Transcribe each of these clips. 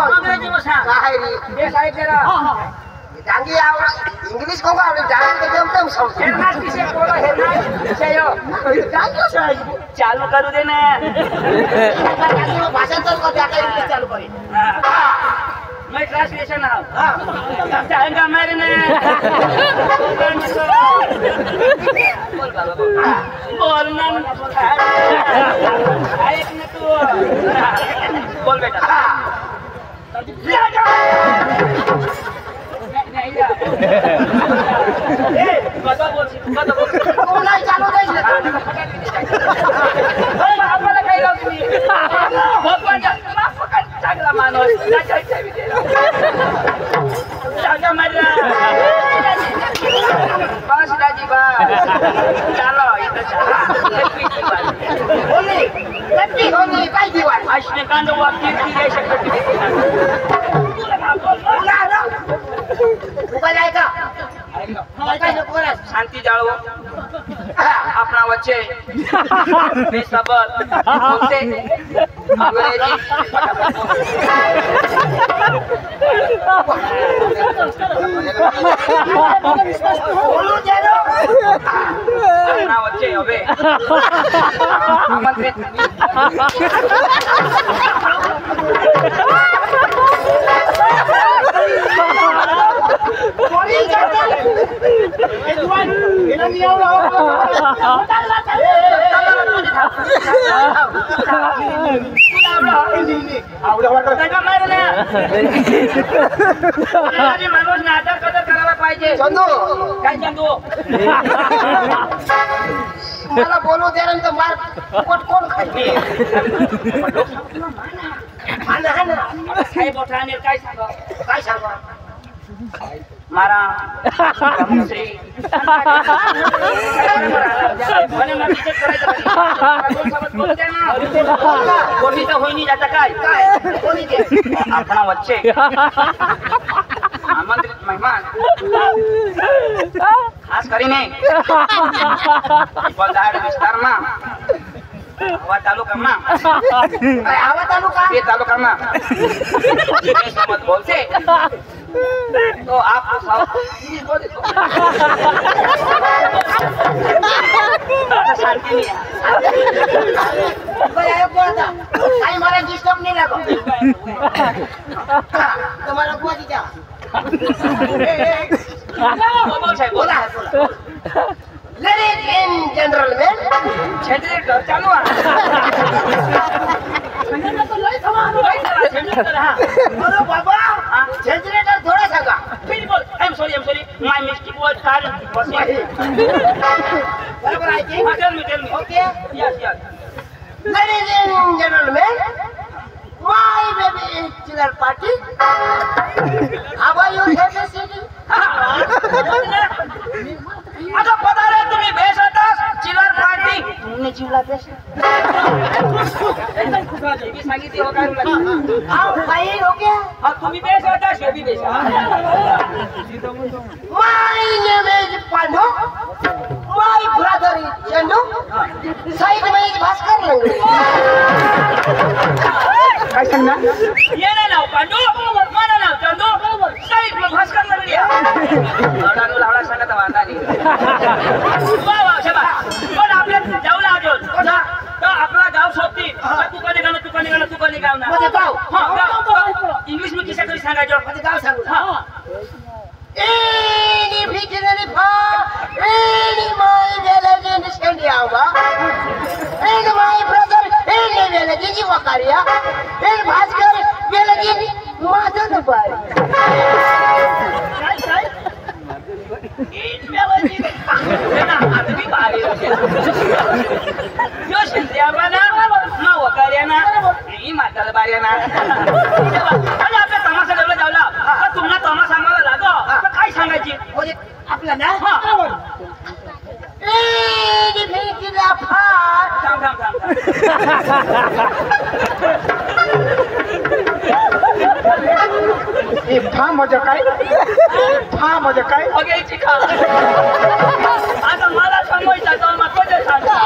अंग्रेजी में सांग काय रे ये साइड करा डांगी आवड इंग्लिश को आवड डांगी तो जमतम समझ हेरनास किसे बोला हेरनास किसे यो डांगी से चालू करू दे ना भाषा तर को जाता इंग्लिश चालू करे मैं ट्रांसलेशन हां चाहेगा मेरे ने बोल बाबा बोल ना एक ने तू बोल बेटा कदा बोल कोणाला चालू द्यायचं आम्हाला काय लावू तुम्ही भगवानच्या चांगला माणूस जायचं जागा मारा बस दाजी बा चलो इथं चला होली काय दिवाळ अश्विकांत वाक्य की शकत उभा जाय का शांति जाळो अपना बच्चे बेसबर बोलते अंग्रेजी बोलू दे रो अपना बच्चे अबे आमंत्रित बोली जाता एडवान इला नहीं आओ माणूस नाटक कदर करायला पाहिजे चंदू काय चंदू मला बोलू दे रे तर मार कोण खाते माना काय बोठाने काय सांगा काय सांगा मारा श्री म्हणे मग विचार करायचं बोलते ना कोणी तर होई नाही जाता काय कोणी दे अपना बच्चे आमंत्रित मेहमान खास કરીને બજાર વિસ્તારમાં આવા તાલુકામાં આવા તાલુકા એ તાલુકામાં એ સમજ બોલશે तो आप बोले तो शांति नहीं है आई मारा डिस्टर्ब नहीं लगो तुम्हारा बुआ जी क्या बोला है बोला लेडीज एंड जेंटलमैन जनरेटर चालू है अरे बाबा जनरेटर थोड़ा सा का बिल्कुल I am sorry my mistake was कार बराबर I think tell me okay yes yes ladies and gentleman my baby is chiller party how are you have city आता पता रे तुम्ही बेस होता चिलर पार्टी तुमने चिल्ला बेस एकदम खुश हो जाएगी सांगितली हो काय आओ भाई हो गया हां तुम्ही बेस होता शेबी base my name is Pandu my brother is Chandu side में इज भास्कर लंगड़ी काय सांगना ये ना नाव पांडू माना नाव चंदू साइड में भास्कर लंगडिया लावडा सांगता वांदा नाही वाह शबा पण आपल्या जाऊला आजोल तो आपला गाव शोधती तू कोणी गाव ना माझे गाव हां इंग्लिश में किसा तरी सांगायचं माझे गाव सांगू हां एनी भिजनरी फा एनी माय विलेज इन स्कंडियावा any my brother any village in वकारिया एनी भास्कर विलेज इन माधन बारी इन व्यवस्थित ना आदमी बाहेर यो शिंद्यावाना मा वकार्याना ही म्हातारा बार्याना आणि आपल्या तमाशा जवळ जावला तर तुम्हाला तमाशा आम्हाला लागो तर काय सांगायची म्हणजे आपला ना हां एनी भिजनरी फा थांब ए फा म्हणजे काय फा म्हणजे काय ओके चिका आता मला समजायचं तर मग कधी सांगा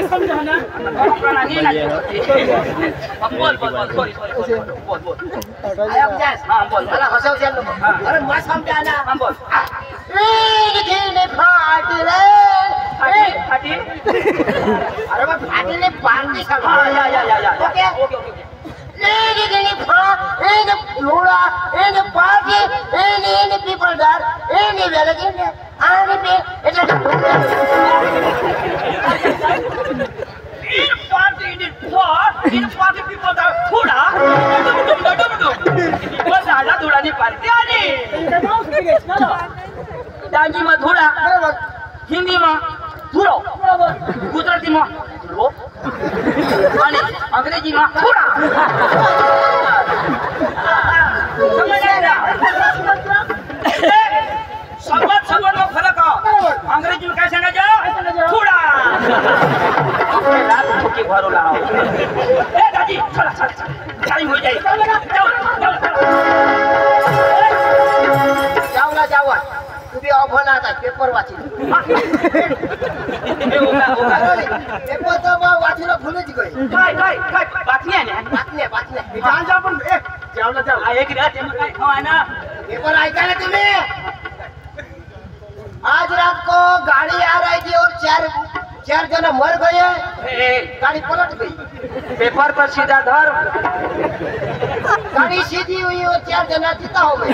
समजा ना बोल बोल बोल सॉरी बोल बोल मला हसवशील नको. अरे मग समजा ना. बोल ईडकीने फाटले. फाटी अरे मग फाटले पाणी या ओके ओके ईडकीने फाट लोडा पाटी पीपलदार वेलगिने आणि in party people that थोडा बस झाला थोडाने पार्टी आली डांगी में थोड़ा हिंदी में थोड़ो गुजराती में थोड़ो आणि अंग्रेजी में थोड़ा समझ आया समझ में फर्क है अंग्रेजी में कैसे ना जाओ थोड़ा ठोकी भरो लाओ ए दादी चला चला टाइम हो जाए जाऊ तुम्ही ऑफर आता पेपर वाची पेपर तर वाचून फुलच गई काय बातम्या आपण जाऊ एक रात काय आहे ना पेपर ऐका ना तुम्ही आज रात को गाड़ी आ रही थी और चार जना मर गए गाड़ी पलट गई पेपर पर सीधा धर गाड़ी सीधी हुई और 4 जना जीता हो गए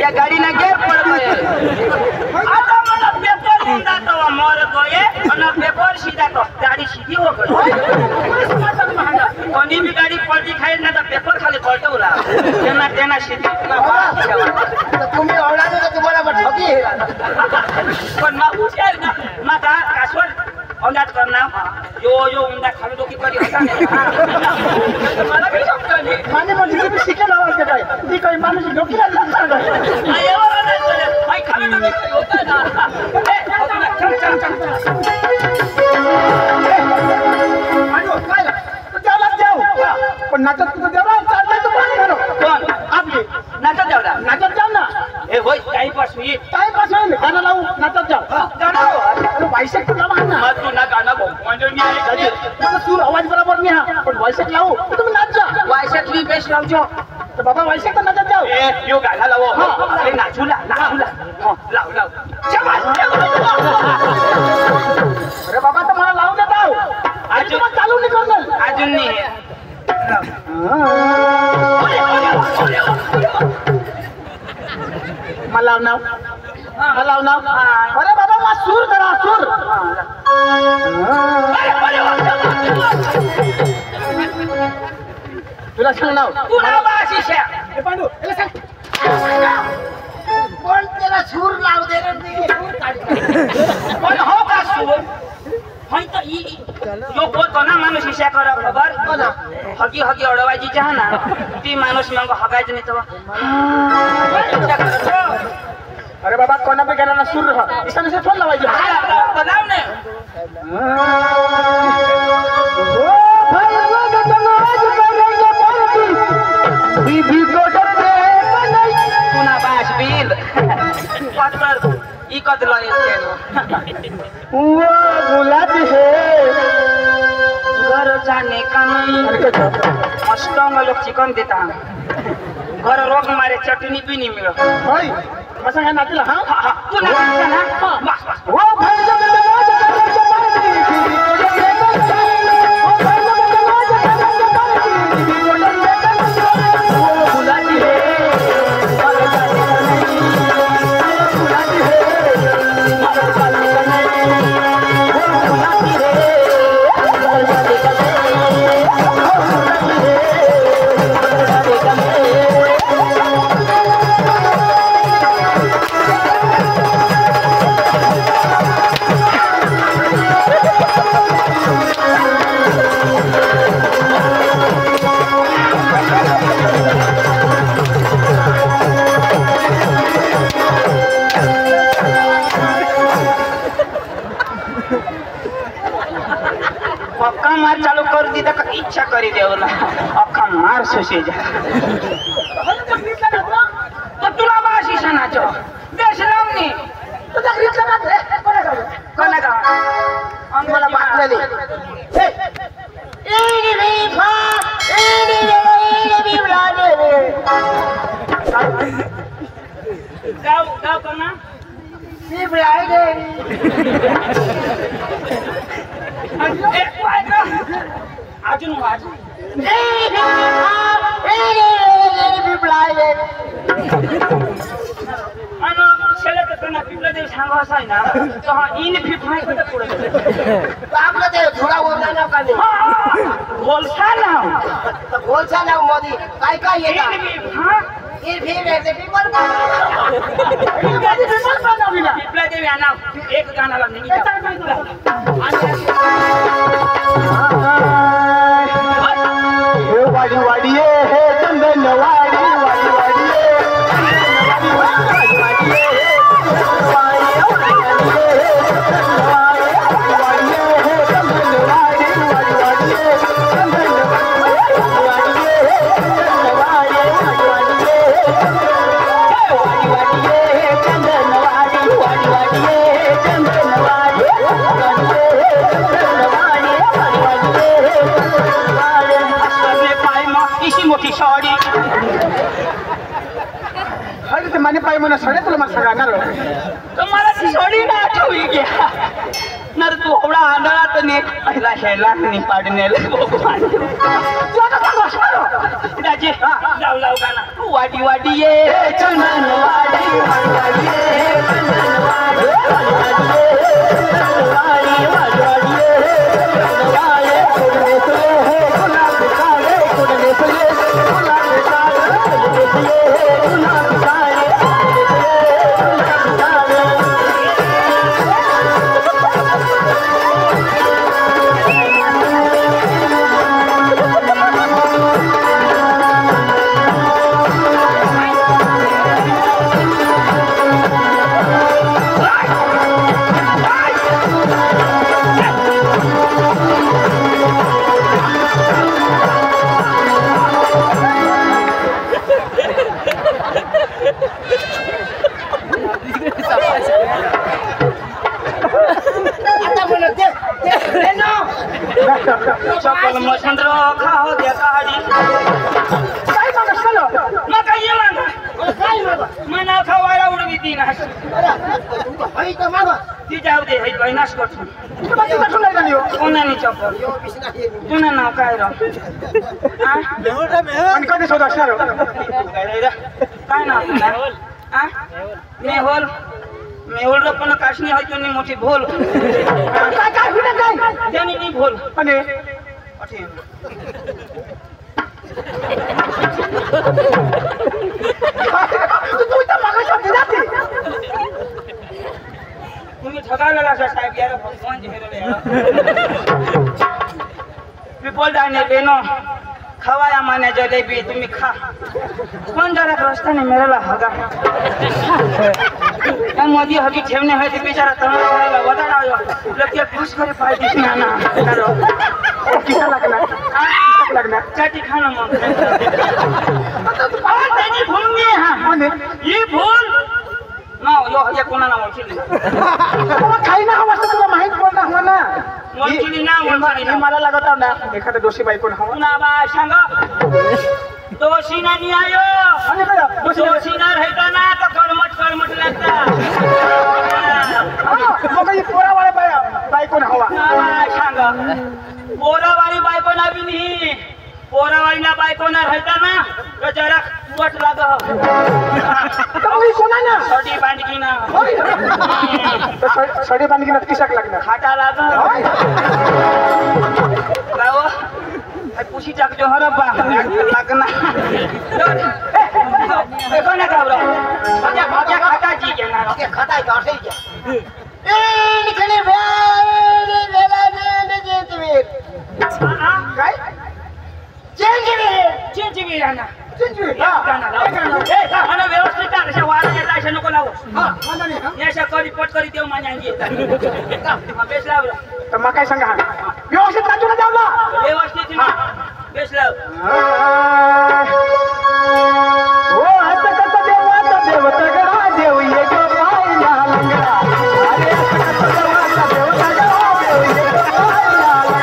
या गाड़ी ना गिर पड़ गए आता मतलब पेपर सीधा तो मर गए और पेपर सीधा तो गाड़ी सीधी हो गई कोणी भी गाड़ी पलटी खाई ना तो पेपर खाली पलटवला त्यांना सीधी तुम्ही ओळखलं तर तुम्हाला ठगी आहे पण मग हुशार ना माझा कासवड औंदात करणार यो उंदा खाली डोकी कधी होता मला बी समजलं नाही माने म्हणजे तुम्ही शिकेल आवाज काय ती काही माणूस डोकीला लागणार आई खाली डोकी कधी होता ना चल पण नाटक तुझं जेवढा चाललंय तू पण करो कोण आपली नाटक जाऊ नाटक जाऊ ना ए होय टाइमपास होई टाइमपास होईल गाणं लावू नाटक जाऊ जाऊ वैशाख तुला मान ना मग तू ना गाणं गो म्हणजे मी मला सूर आवाज बरोबर नाही हा पण वैशाख लावू तुम्ही नाच जा वायशात मी बेस्ट लावજો तर बाबा वैशाख तर नाटक जाऊ ए यो गाणं लावो अरे नाचूला लाव शाबास अरे बाबा तर मला लावू देत आहो अजून मग चालू नाही करणार अजून नाही मला नाव अरे बाबा मा सूर करा सूर तुला सांग नाव पुन्हा बाशिशा ए पांडू याला सांग कोण त्याला सूर लाव दे रे पण हो का सूर हाय तर यो बोलतो ना माणूस शिशा करा खबर हगी अडवायची चहा ना ती माणूस मग हगायचं नाही तर अरे बाबा कोणा पे गेला ना सूर रहा इसने से फोन लावायचे बनाव ने बीबी को डरते नहीं पुन्हा बाश बिल पात्र इकत लय वो गुलाबी है घर जाने का नहीं मस्त लोग चिकन देता घर रोग मारे चटनी भी नहीं मिलो भाई मसा काय नाचला हा पुन्हा ना बस वो भाई जब पक्का मार चालू कर दी तर इच्छा करी देवला अख्खा मार सुशे जा तो तुला बाशी सणाचो देश लावणी तुझा गाव का ना अजून वाज आणि शेळ्याचं त्यांना पिपला देव सांगायचं आहे ना तर हा इन फिफाय कुठं पुढे आपलं ते थोडा ओरडा नाव का नाही बोलसा ना बोलचा नाव मोदी काय काय येतं पिपला देव या नाव एक गाण्याला नाही वाडी वाडी हे चंदन वाडी वाडी वाडी मोठी साडी अरे ते माने पाय म्हणा सगळे तुला मला सांगणार तुम्हाला ती साडी ना आठवली घ्या नर तू एवढा आंधळा तर ने पहिला शेला नि पाडण्याला राजे जाऊ लाव गाणं वाडी वाडी ये चंदन वाडी वाडी वाडी ये चंदन वाडी वाडी वाडी ये वाडी वाडी ये गुलाब काळे गुलाब चप्पल मसंद्र खाओ द्या काढी काय मागस केलं मग काय ये मना खवायला उडवी ती ना ती जाऊ दे हे बहिणास करतो कोणाने चप्पल तुझं नाव काय राव आणि कधी शोध असणार काय नाव मेहुल मेहुल रो पण काशनी होय तुनी मोठी भूल काय काय होईल काय त्याने नी भूल आणि अठी तू इथं मागस होती जाते तुम्ही ठगावलेला असा साहेब यार भगवान झेरले पीपल डायने बेनो खवाया माने जलेबी तुम्ही खा कोण जरा रस्त्याने मेरेला हगा मोदी हगी ठेवणे है ते बिचारा तळाला वदाडा लके खुश करे पाहिजे ना ना करो किसा लागला लागला चाटी खाना मग और त्याची भूल नाही हा आणि ही भूल ना यो हे कोणाला ओळखली तुला काही ना हवं असतं तुला माहित पण हवं ना ओळखली ना ओळखली ना मला लागत ना एखादा दोषी बायको हवं ना बा सांग दोषी नाही आयो आणि काय दोषी ना राहता ना तर कळमट लागता मग ही पोरावाळे बायको हवा ना बा सांग पोरावाली बायको ना बी नाही पोरावाली ना बायको ना राहता ना तर जरा वट लाग कोणा ना सडी बांडकी ना सडी बांधकी ना किशाक लागणार खाटा लाग लाव पुशी टाक जो हरपा लागना कोण घाबरो भाग्या खाता जी घेणार खताय का असेल क्या निकले वेला काय चिंचवी राहणार व्यवस्थित अशा वाढायला अशा नको लावू अशा करी पट करी देऊ माझ्या अंगी बेस लावलं तर मग काय सांगा व्यवस्थित राजूला जावला व्यवस्थित बेस लाव हो आता कसं देवाचा देव तगडा देव ये जो पाहिला लंगडा अरे आता कसं देवाचा देव तगडा देव ये जो पाहिला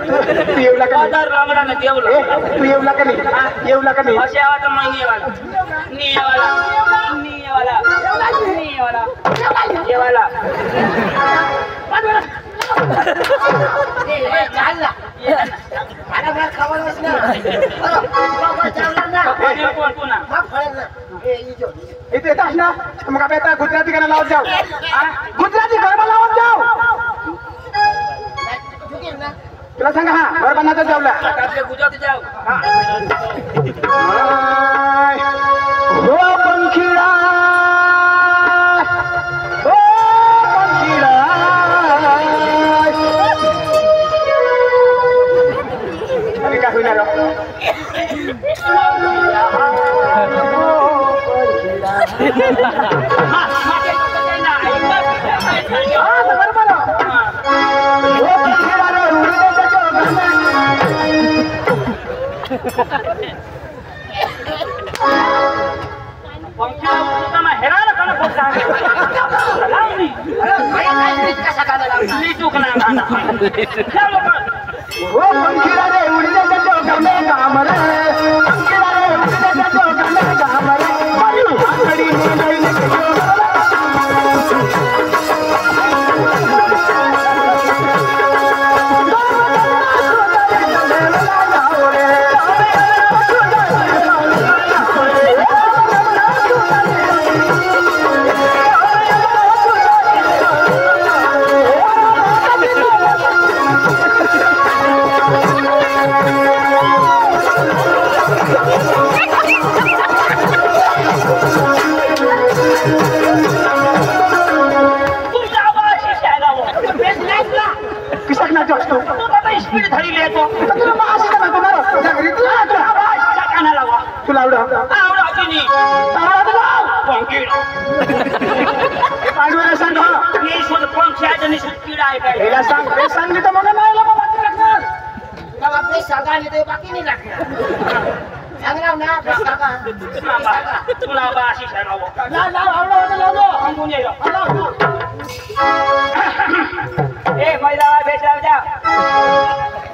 तू येऊला का पदर लंगडा न देवला नाही तू येऊला का नाही येऊला का नाही असे आवा तर महिनेवाला नियवाला येवाला चाल ना मला बरं खबर कोण पुन्हा इथे येतात ना मग आपण आता गुजराती गाणं लावत जाऊ गुजराती गरबा लावत जाऊ तुला सांगा हा गरबानाचा जाऊला आपले गुजराती जाऊ हो पंखीडा हो पंखीडा आणि काय होणार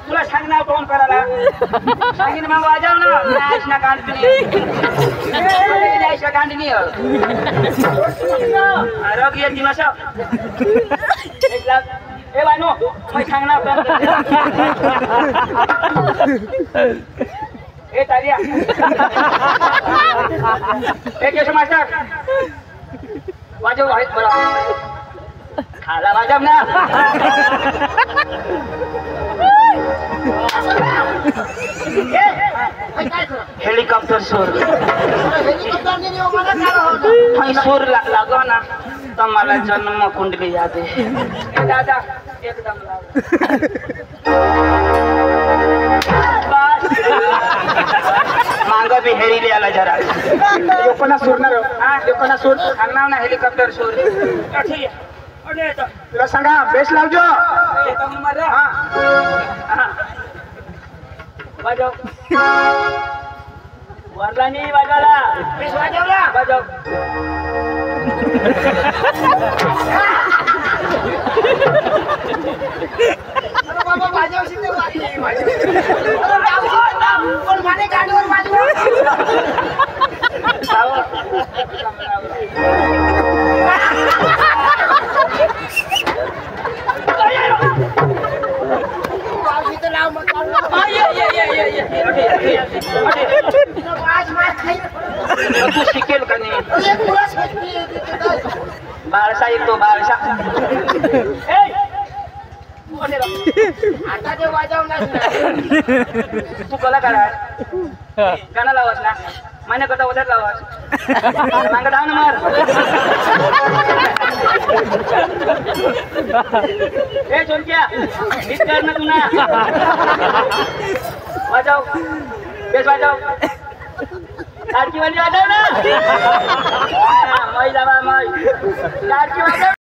तुला सांगणार कोण करायला सांगितलं मग वाजव ना कांडणी आरोग्य दिवस ए बानो मैं सांगणार ए तारिया ए केशव मास्टर वाजव आहेत बरा खाला वाजव ना हेलिकॉप्टर सूर सूर लागो ना तो मला जन्म कुंडली याद है दादा एकदम मांग भी हेरी ले आला जरा लोकांना सुरणार लोकांना सूर सांगणार ना हेलिकॉप्टर सूर ठीक आहे तुला सांगा बेस लावजो वाजव वरला नाही वाजवला बेस वाजवला वाजव बाबा वाजव शिंदे पण माने गाडीवर वाजव तू शिकेल का नाही बाळसा येतो बाळसा आता ते वाजवणार तू कलाकार आहे गाणं लावस ना मान्य करता उद्याच लावस मांग धाव ना मार ए चोरक्या हीच कर ना तू ना वाजव बेस वाजव लाडकी वाजव ना मै जावा मै लाडकी वाजव